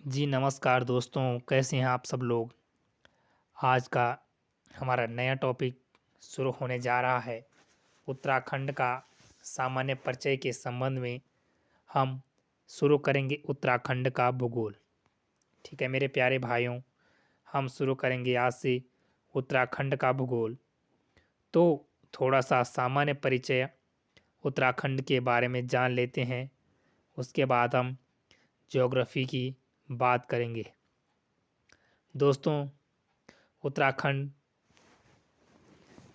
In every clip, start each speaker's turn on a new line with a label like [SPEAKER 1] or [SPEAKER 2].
[SPEAKER 1] जी नमस्कार दोस्तों, कैसे हैं आप सब लोग। आज का हमारा नया टॉपिक शुरू होने जा रहा है। उत्तराखंड का सामान्य परिचय के संबंध में हम शुरू करेंगे उत्तराखंड का भूगोल। ठीक है मेरे प्यारे भाइयों, हम शुरू करेंगे आज से उत्तराखंड का भूगोल। तो थोड़ा सा सामान्य परिचय उत्तराखंड के बारे में जान लेते हैं। उसके बाद हम ज्योग्राफी की बात करेंगे। दोस्तों, उत्तराखंड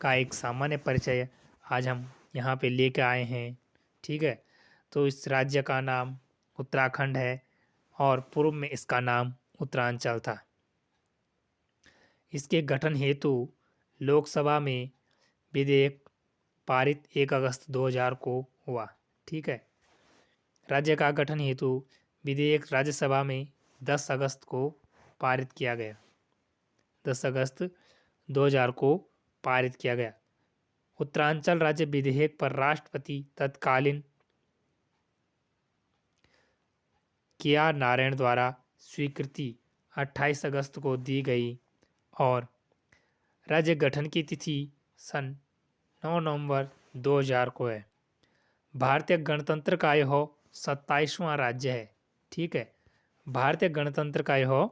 [SPEAKER 1] का एक सामान्य परिचय आज हम यहाँ पे लेकर आए हैं। ठीक है, तो इस राज्य का नाम उत्तराखंड है और पूर्व में इसका नाम उत्तरांचल था। इसके गठन हेतु लोकसभा में विधेयक पारित 1 अगस्त 2000 को हुआ। ठीक है, राज्य का गठन हेतु विधेयक राज्यसभा में 10 अगस्त को पारित किया गया। 10 अगस्त 2000 को पारित किया गया। उत्तरांचल राज्य विधेयक पर राष्ट्रपति तत्कालीन के.आर. नारायण द्वारा स्वीकृति 28 अगस्त को दी गई और राज्य गठन की तिथि सन 9 नवंबर 2000 को है। भारतीय गणतंत्र का यह 27वां राज्य है। ठीक है, भारतीय गणतंत्र का यह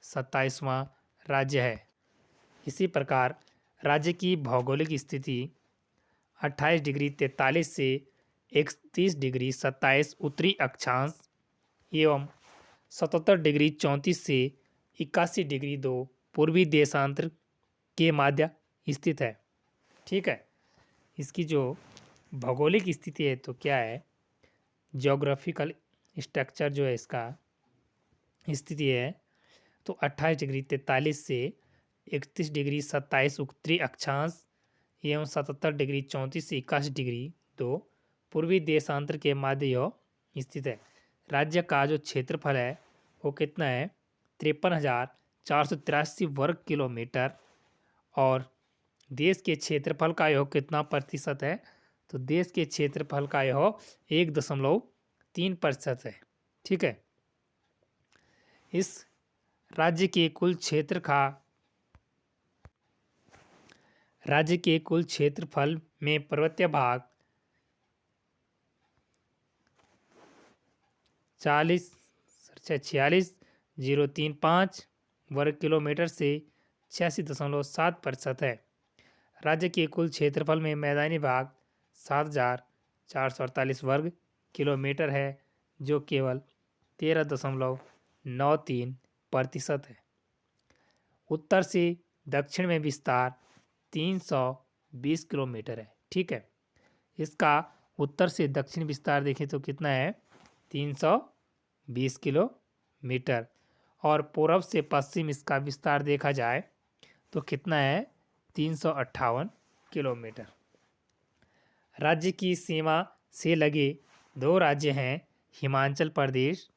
[SPEAKER 1] 27वां राज्य है। इसी प्रकार राज्य की भौगोलिक स्थिति 28 डिग्री 43 से 31 डिग्री 27 उत्तरी अक्षांश एवं 77 डिग्री 34 से 81 डिग्री 2 पूर्वी देशांतर के मध्य स्थित है। ठीक है, इसकी जो भौगोलिक स्थिति है तो क्या है, ज्योग्राफिकल स्ट्रक्चर जो है इसका स्थिति है तो 28 डिग्री 43 से 31 डिग्री 27 उत्तरी अक्षांश एवं 77 डिग्री 34 से 81 डिग्री 2 पूर्वी देशांतर के मध्य यह स्थित है। राज्य का जो क्षेत्रफल है वो कितना है, 53,483 वर्ग किलोमीटर। और देश के क्षेत्रफल का यह कितना प्रतिशत है, तो देश के क्षेत्रफल का यह 1.3% है। ठीक है, इस राज्य के कुल क्षेत्रफल में पर्वतीय भाग 46,035 वर्ग किलोमीटर से 86.7% है। राज्य के कुल क्षेत्रफल में मैदानी भाग 7,448 वर्ग किलोमीटर है, जो केवल 13.93% है। उत्तर से दक्षिण में विस्तार 320 किलोमीटर है। ठीक है, इसका उत्तर से दक्षिण विस्तार देखें तो कितना है, 320 किलोमीटर। और पूर्व से पश्चिम इसका विस्तार देखा जाए तो कितना है, 358 किलोमीटर। राज्य की सीमा से लगे दो राज्य हैं, हिमाचल प्रदेश,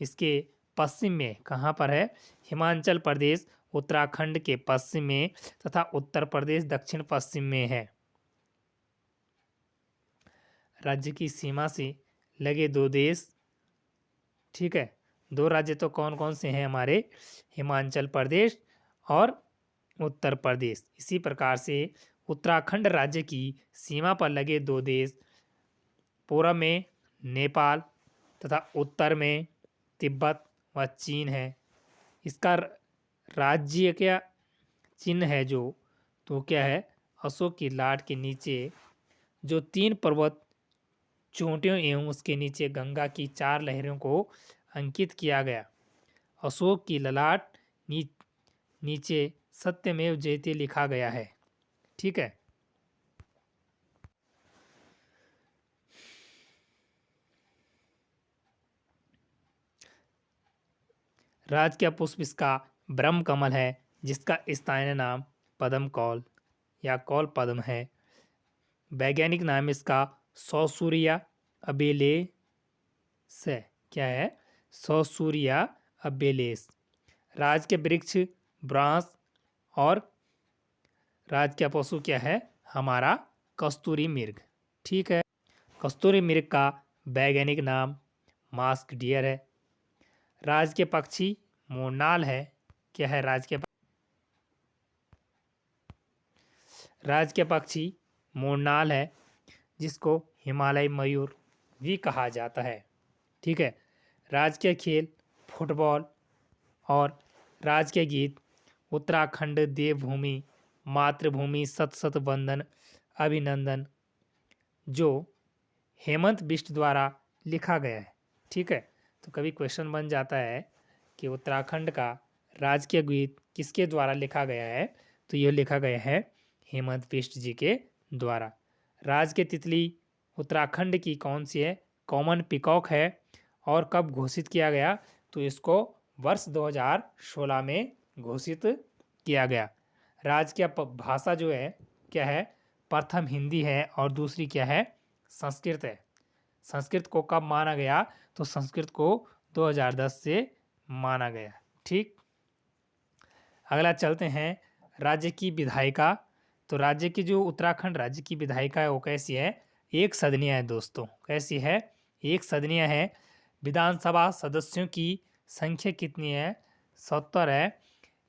[SPEAKER 1] इसके पश्चिम में कहाँ पर है, हिमाचल प्रदेश उत्तराखंड के पश्चिम में तथा उत्तर प्रदेश दक्षिण पश्चिम में है। राज्य की सीमा से लगे दो देश, ठीक है, दो राज्य तो कौन कौन से हैं हमारे, हिमाचल प्रदेश और उत्तर प्रदेश। इसी प्रकार से उत्तराखंड राज्य की सीमा पर लगे दो देश, पूर्व में नेपाल तथा उत्तर में तिब्बत व चीन है। इसका राज्य क्या चिन्ह है जो, तो क्या है, अशोक की लाट के नीचे जो 3 पर्वत चोटियों एवं उसके नीचे गंगा की 4 लहरों को अंकित किया गया। अशोक की ललाट नीचे सत्यमेव जयते लिखा गया है। ठीक है, राजकीय पुष्प इसका ब्रह्म कमल है, जिसका स्थानीय नाम पद्म कौल या कौल पद्म है। वैज्ञानिक नाम इसका सौसूरिया अबेलेस है। क्या है, सौसूरिया अबेलेस। राज के वृक्ष ब्रांस और राज का पशु क्या है हमारा, कस्तूरी मृग। ठीक है, कस्तूरी मृग का वैज्ञानिक नाम मास्क डियर है। राज्य के पक्षी मोरनाल है। क्या है राज्य के पक्षी मोरनाल है, जिसको हिमालय मयूर भी कहा जाता है। ठीक है। राज्य के खेल फुटबॉल और राज्य के गीत उत्तराखंड देवभूमि, मातृभूमि, सत सत वंदन, अभिनंदन, जो हेमंत बिष्ट द्वारा लिखा गया है। ठीक है। तो कभी क्वेश्चन बन जाता है कि उत्तराखंड का राजकीय गीत किसके द्वारा लिखा गया है, तो यह लिखा गया है हेमंत बिष्ट जी के द्वारा। राज के तितली उत्तराखंड की कौन सी है? कॉमन पिकॉक है। और कब घोषित किया गया? तो इसको वर्ष 2016 में घोषित किया गया। राज्य की भाषा जो है क्या है? प्रथम हिंदी है और दूसरी क्या है? संस्कृत है। संस्कृत को कब माना गया? तो संस्कृत को 2010 से माना गया। ठीक। अगला चलते हैं राज्य की विधायिका। तो राज्य की जो उत्तराखंड राज्य की विधायिका है वो कैसी है? एक सदनीय है दोस्तों। कैसी है? एक सदनीय है। विधानसभा सदस्यों की संख्या कितनी है? 70 है।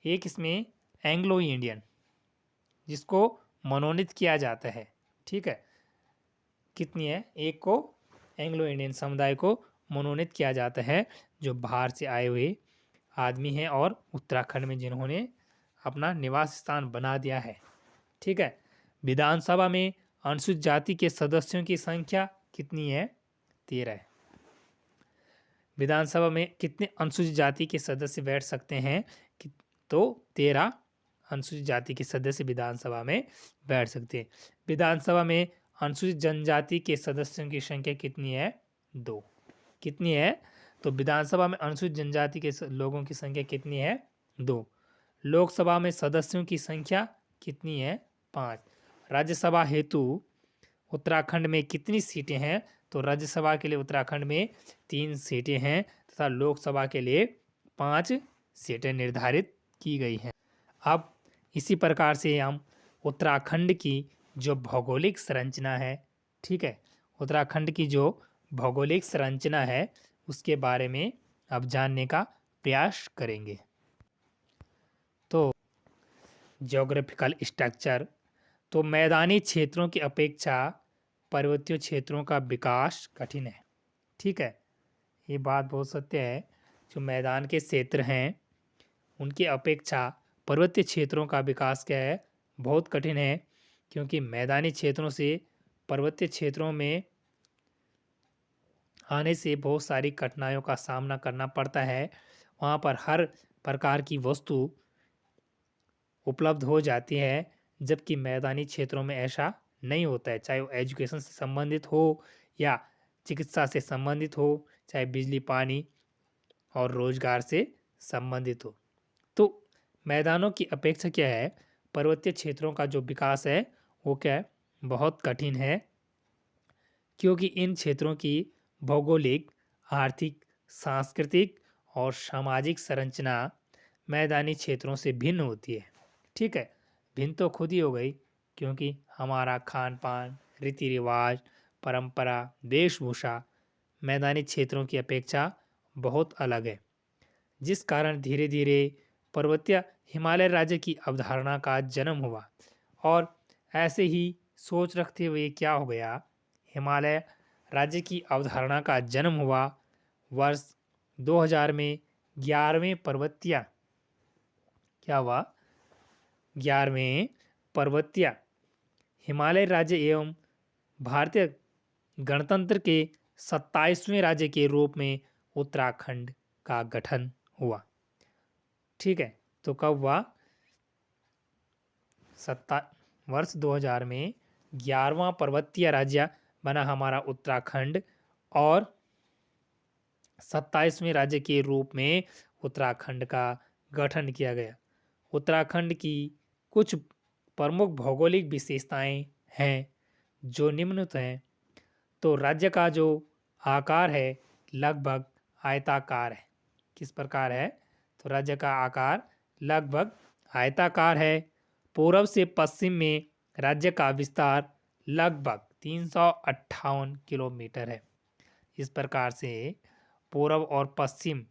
[SPEAKER 1] एक इसमें एंग्लो इंडियन जिसको मनोनीत किया जाता है। ठीक है। कितनी है? एक को एंग्लो इंडियन समुदाय को मनोनीत किया जाता है, जो बाहर से आए हुए आदमी हैं और उत्तराखंड में जिन्होंने अपना निवास स्थान बना दिया है। ठीक है। विधानसभा में अनुसूचित जाति के सदस्यों की संख्या कितनी है? 13 है। विधानसभा में कितने अनुसूचित जाति के सदस्य बैठ सकते हैं? तो 13 अनुसूचित जाति के सदस्य विधानसभा में बैठ सकते हैं। विधानसभा में अनुसूचित जनजाति के सदस्यों की संख्या कितनी है? 2। कितनी है? तो विधानसभा में अनुसूचित जनजाति के लोगों की संख्या कितनी है? 2। लोकसभा में सदस्यों की संख्या कितनी है? 5। राज्यसभा हेतु उत्तराखंड में कितनी सीटें हैं? तो राज्यसभा के लिए उत्तराखंड में 3 सीटें हैं तथा लोकसभा के लिए 5 सीटें निर्धारित की गई हैं। अब इसी प्रकार से हम उत्तराखंड की जो भौगोलिक संरचना है, ठीक है, उत्तराखंड की जो भौगोलिक संरचना है उसके बारे में अब जानने का प्रयास करेंगे। तो ज्योग्राफिकल स्ट्रक्चर, तो मैदानी क्षेत्रों की अपेक्षा पर्वतीय क्षेत्रों का विकास कठिन है। ठीक है, ये बात बहुत सत्य है। जो मैदान के क्षेत्र हैं उनकी अपेक्षा पर्वतीय क्षेत्रों का विकास क्या है? बहुत कठिन है, क्योंकि मैदानी क्षेत्रों से पर्वतीय क्षेत्रों में आने से बहुत सारी कठिनाइयों का सामना करना पड़ता है। वहाँ पर हर प्रकार की वस्तु उपलब्ध हो जाती है, जबकि मैदानी क्षेत्रों में ऐसा नहीं होता है। चाहे वो एजुकेशन से संबंधित हो या चिकित्सा से संबंधित हो, चाहे बिजली पानी और रोजगार से संबंधित हो। तो मैदानों की अपेक्षा क्या है? पर्वतीय क्षेत्रों का जो विकास है वो क्या है? बहुत कठिन है, क्योंकि इन क्षेत्रों की भौगोलिक, आर्थिक, सांस्कृतिक और सामाजिक संरचना मैदानी क्षेत्रों से भिन्न होती है। ठीक है, भिन्न तो खुद ही हो गई, क्योंकि हमारा खान पान, रीति रिवाज, परंपरा, वेशभूषा मैदानी क्षेत्रों की अपेक्षा बहुत अलग है, जिस कारण धीरे धीरे पर्वतीय हिमालय राज्य की अवधारणा का जन्म हुआ। और ऐसे ही सोच रखते हुए क्या हो गया? हिमालय राज्य की अवधारणा का जन्म हुआ वर्ष 2000 में 11वें पर्वतीय क्या हुआ? 11वें पर्वतीय हिमालय राज्य एवं भारतीय गणतंत्र के 27वें राज्य के रूप में उत्तराखंड का गठन हुआ। ठीक है, तो कब हुआ? वर्ष 2000 में 11वां पर्वतीय राज्य बना हमारा उत्तराखंड, और 27वें राज्य के रूप में उत्तराखंड का गठन किया गया। उत्तराखंड की कुछ प्रमुख भौगोलिक विशेषताएं हैं जो निम्नलिखित हैं। तो राज्य का जो आकार है लगभग आयताकार है। किस प्रकार है? तो राज्य का आकार लगभग आयताकार है। पूर्व से पश्चिम में राज्य का विस्तार लगभग 358 किलोमीटर है। इस प्रकार से पूर्व और पश्चिम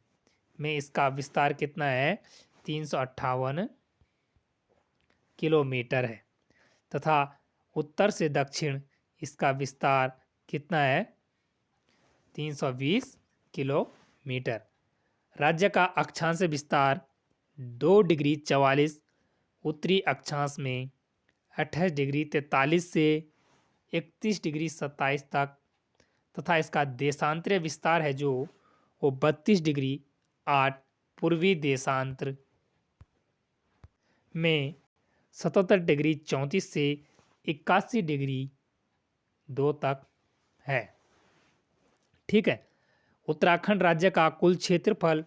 [SPEAKER 1] में इसका विस्तार कितना है? 358 किलोमीटर है तथा उत्तर से दक्षिण इसका विस्तार कितना है? 320 किलोमीटर। राज्य का अक्षांश विस्तार 2 डिग्री 44 उत्तरी अक्षांश में 28 डिग्री 43 से 31 डिग्री 27 तक तथा इसका देशांतरीय विस्तार है जो वो 32 डिग्री 8 पूर्वी देशांतर में 77 डिग्री 34 से 81 डिग्री 2 तक है। ठीक है। उत्तराखंड राज्य का कुल क्षेत्रफल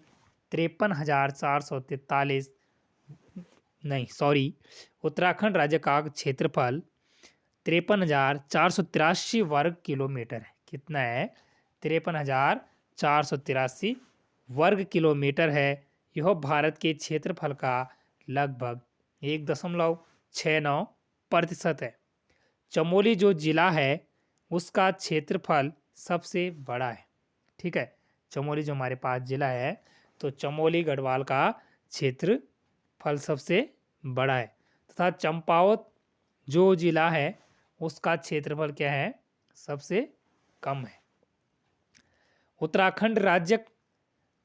[SPEAKER 1] 53,443 उत्तराखंड राज्य का क्षेत्रफल 53,483 वर्ग किलोमीटर है। कितना है? 53,483 वर्ग किलोमीटर है। यह भारत के क्षेत्रफल का लगभग 1.69% है। चमोली जो जिला है उसका क्षेत्रफल सबसे बड़ा है। ठीक है। चमोली जो हमारे पास जिला है तो चमोली गढ़वाल का क्षेत्रफल सबसे बड़ा है तथा चंपावत जो जिला है उसका क्षेत्रफल क्या है? सबसे कम है। उत्तराखंड राज्य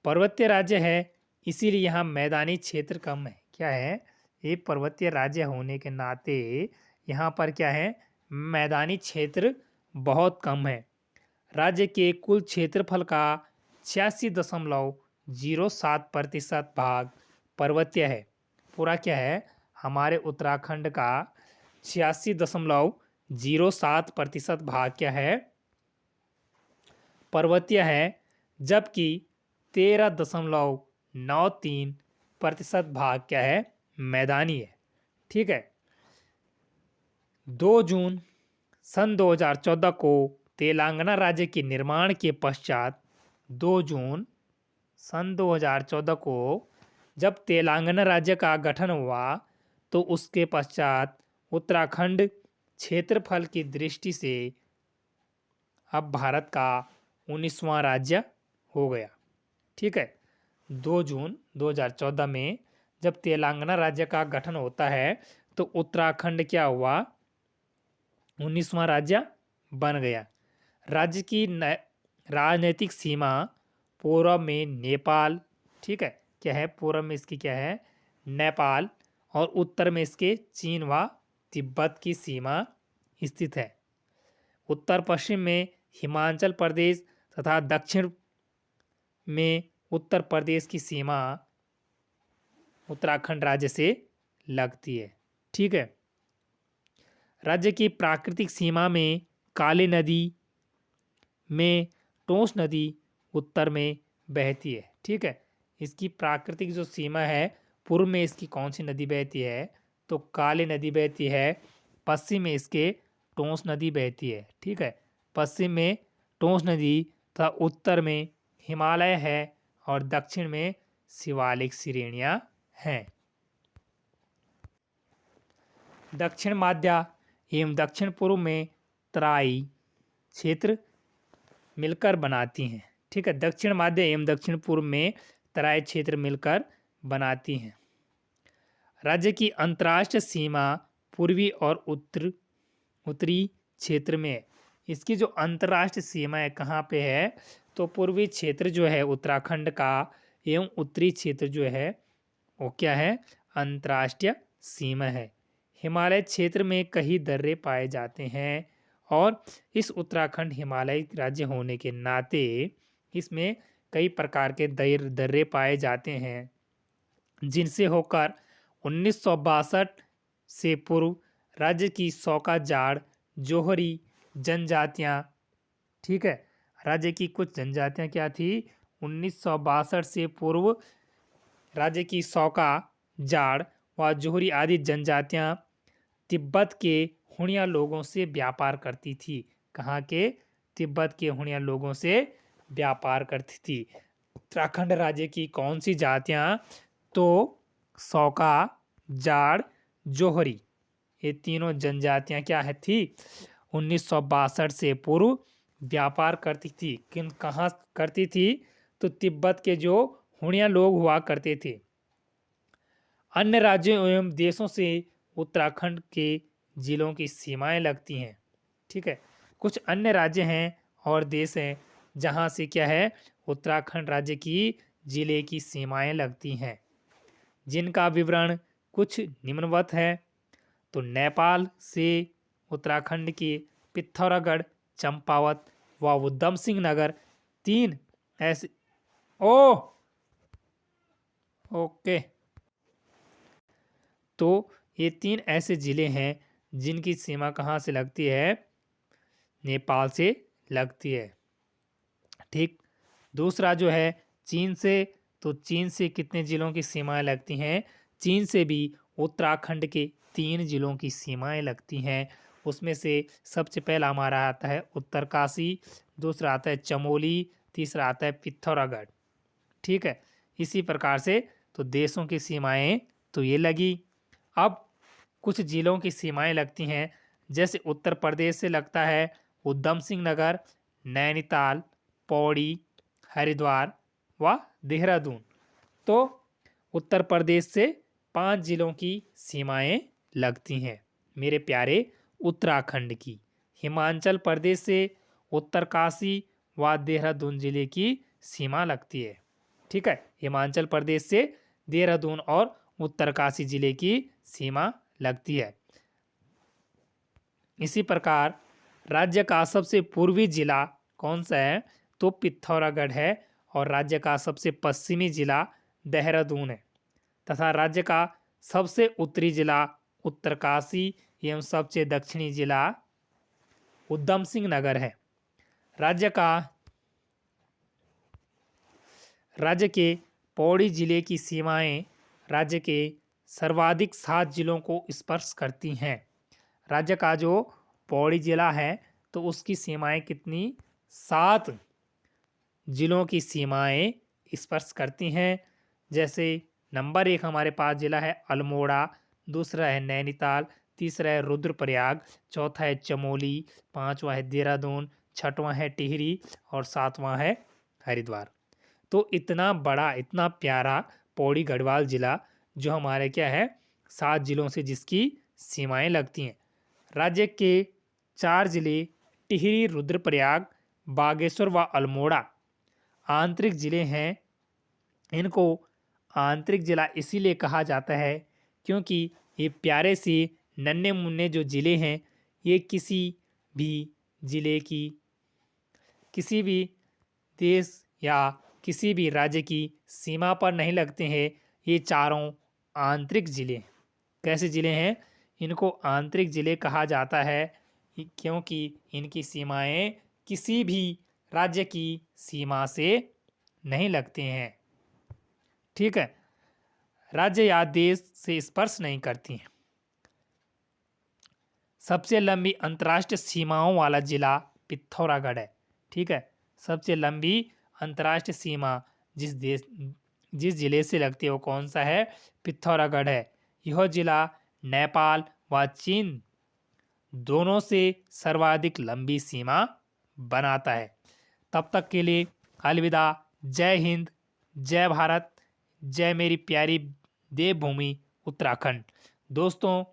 [SPEAKER 1] पर्वतीय राज्य है इसीलिए यहाँ मैदानी क्षेत्र कम है। क्या है? ये पर्वतीय राज्य होने के नाते यहाँ पर क्या है? मैदानी क्षेत्र बहुत कम है। राज्य के कुल क्षेत्रफल का 86.07% भाग पर्वतीय है। पूरा क्या है? हमारे उत्तराखंड का 86.07% भाग क्या है? पर्वतीय है, जबकि 13.93% भाग क्या है? मैदानी है। ठीक है। 2 जून सन 2014 को तेलंगाना राज्य के निर्माण के पश्चात 2 जून सन 2014 को जब तेलंगाना राज्य का गठन हुआ तो उसके पश्चात उत्तराखंड क्षेत्रफल की दृष्टि से अब भारत का 19वां राज्य हो गया। ठीक है। 2 जून 2014 में जब तेलंगाना राज्य का गठन होता है तो उत्तराखंड क्या हुआ? 19वां राज्य बन गया। राज्य की राजनीतिक सीमा पूर्व में नेपाल, ठीक है, क्या है? पूर्व में इसकी क्या है? नेपाल और उत्तर में इसके चीन व तिब्बत की सीमा स्थित है। उत्तर पश्चिम में हिमाचल प्रदेश तथा दक्षिण में उत्तर प्रदेश की सीमा उत्तराखंड राज्य से लगती है। ठीक है। राज्य की प्राकृतिक सीमा में काली नदी में टोंस नदी उत्तर में बहती है। ठीक है। इसकी प्राकृतिक जो सीमा है, पूर्व में इसकी कौन सी नदी बहती है? तो काली नदी बहती है। पश्चिम में इसके टोंस नदी बहती है। ठीक है। पश्चिम में टोंस नदी तथा उत्तर में हिमालय है और दक्षिण में शिवालिक श्रेणियां हैं। दक्षिण मध्य एवं दक्षिण पूर्व में तराई क्षेत्र मिलकर बनाती हैं। ठीक है। दक्षिण मध्य एवं दक्षिण पूर्व में तराई क्षेत्र मिलकर बनाती हैं। राज्य की अंतर्राष्ट्रीय सीमा पूर्वी और उत्तरी क्षेत्र में है। इसकी जो अंतर्राष्ट्रीय सीमा है कहाँ पे है? तो पूर्वी क्षेत्र जो है उत्तराखंड का एवं उत्तरी क्षेत्र जो है वो क्या है? अंतर्राष्ट्रीय सीमा है। हिमालय क्षेत्र में कई दर्रे पाए जाते हैं और इस उत्तराखंड हिमालय राज्य होने के नाते इसमें कई प्रकार के दर्रे पाए जाते हैं जिनसे होकर 1962 से पूर्व राज्य की सौका जाड़ जोहरी जनजातियां, ठीक है, राज्य की कुछ जनजातियां क्या थी? 1962 से पूर्व राज्य की सौका जाड़ व जोहरी आदि जनजातियां तिब्बत के हुणिया लोगों से व्यापार करती थी। कहाँ के? तिब्बत के हुणिया लोगों से व्यापार करती थी। उत्तराखंड राज्य की कौन सी जातियां? तो सौका, जाड़, जोहरी, ये तीनों जनजातियां क्या है थी? 1962 से पूर्व व्यापार करती थी। किन कहाँ करती थी? तो तिब्बत के जो हुड़िया लोग हुआ करते थे। अन्य राज्यों एवं देशों से उत्तराखंड के जिलों की सीमाएं लगती हैं। ठीक है, कुछ अन्य राज्य हैं और देश हैं जहां से क्या है, उत्तराखंड राज्य की जिले की सीमाएं लगती हैं, जिनका विवरण कुछ निम्नवत है। तो नेपाल से उत्तराखंड के पिथौरागढ़, चंपावत व उधम सिंह नगर तीन ऐसे ओके तो ये तीन ऐसे जिले हैं जिनकी सीमा कहाँ से लगती है, नेपाल से लगती है। ठीक, दूसरा जो है चीन से, तो चीन से कितने जिलों की सीमाएं लगती हैं, चीन से भी उत्तराखंड के 3 जिलों की सीमाएं लगती हैं। उसमें से सबसे पहला हमारा आता है उत्तरकाशी, दूसरा आता है चमोली, तीसरा आता है पिथौरागढ़। ठीक है, इसी प्रकार से तो देशों की सीमाएं तो ये लगी। अब कुछ जिलों की सीमाएं लगती हैं, जैसे उत्तर प्रदेश से लगता है उधम सिंह नगर, नैनीताल, पौड़ी, हरिद्वार व देहरादून। तो उत्तर प्रदेश से 5 जिलों की सीमाएं लगती हैं मेरे प्यारे उत्तराखंड की। हिमाचल प्रदेश से उत्तरकाशी व देहरादून जिले की सीमा लगती है। ठीक है, हिमाचल प्रदेश से देहरादून और उत्तरकाशी जिले की सीमा लगती है। इसी प्रकार राज्य का सबसे पूर्वी जिला कौन सा है, तो पिथौरागढ़ है, और राज्य का सबसे पश्चिमी जिला देहरादून है, तथा राज्य का सबसे उत्तरी जिला उत्तरकाशी एवं सबसे दक्षिणी जिला उधम सिंह नगर है। राज्य के पौड़ी जिले की सीमाएं राज्य के सर्वाधिक 7 जिलों को स्पर्श करती हैं। राज्य का जो पौड़ी जिला है तो उसकी सीमाएं कितनी, 7 जिलों की सीमाएं स्पर्श करती हैं। जैसे नंबर 1 हमारे पास जिला है अल्मोड़ा, दूसरा है नैनीताल, तीसरा है रुद्रप्रयाग, चौथा है चमोली, पांचवा है देहरादून, छठवां है टिहरी और सातवां है हरिद्वार। तो इतना बड़ा, इतना प्यारा पौड़ी गढ़वाल जिला जो हमारे क्या है 7 जिलों से जिसकी सीमाएं लगती हैं। राज्य के 4 जिले टिहरी, रुद्रप्रयाग, बागेश्वर व अल्मोड़ा आंतरिक जिले हैं। इनको आंतरिक जिला इसीलिए कहा जाता है क्योंकि ये प्यारे से नन्हे मुन्ने जो जिले हैं, ये किसी भी जिले की, किसी भी देश या किसी भी राज्य की सीमा पर नहीं लगते हैं। ये चारों आंतरिक जिले, कैसे जिले हैं, इनको आंतरिक जिले कहा जाता है क्योंकि इनकी सीमाएं किसी भी राज्य की सीमा से नहीं लगते हैं। ठीक है, राज्य या देश से स्पर्श नहीं करती हैं। सबसे लंबी अंतर्राष्ट्रीय सीमाओं वाला जिला पिथौरागढ़ है। ठीक है, सबसे लंबी अंतर्राष्ट्रीय सीमा जिस जिले से लगती है वो कौन सा है, पिथौरागढ़ है। यह जिला नेपाल व चीन दोनों से सर्वाधिक लंबी सीमा बनाता है। तब तक के लिए अलविदा। जय हिंद, जय भारत, जय मेरी प्यारी देवभूमि उत्तराखंड। दोस्तों,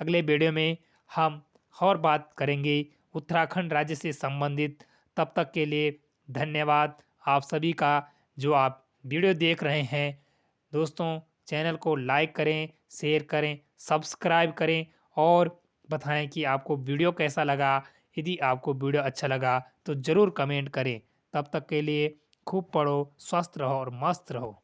[SPEAKER 1] अगले वीडियो में हम और बात करेंगे उत्तराखंड राज्य से संबंधित। तब तक के लिए धन्यवाद आप सभी का जो आप वीडियो देख रहे हैं। दोस्तों, चैनल को लाइक करें, शेयर करें, सब्सक्राइब करें और बताएं कि आपको वीडियो कैसा लगा। यदि आपको वीडियो अच्छा लगा तो ज़रूर कमेंट करें। तब तक के लिए खूब पढ़ो, स्वस्थ रहो और मस्त रहो।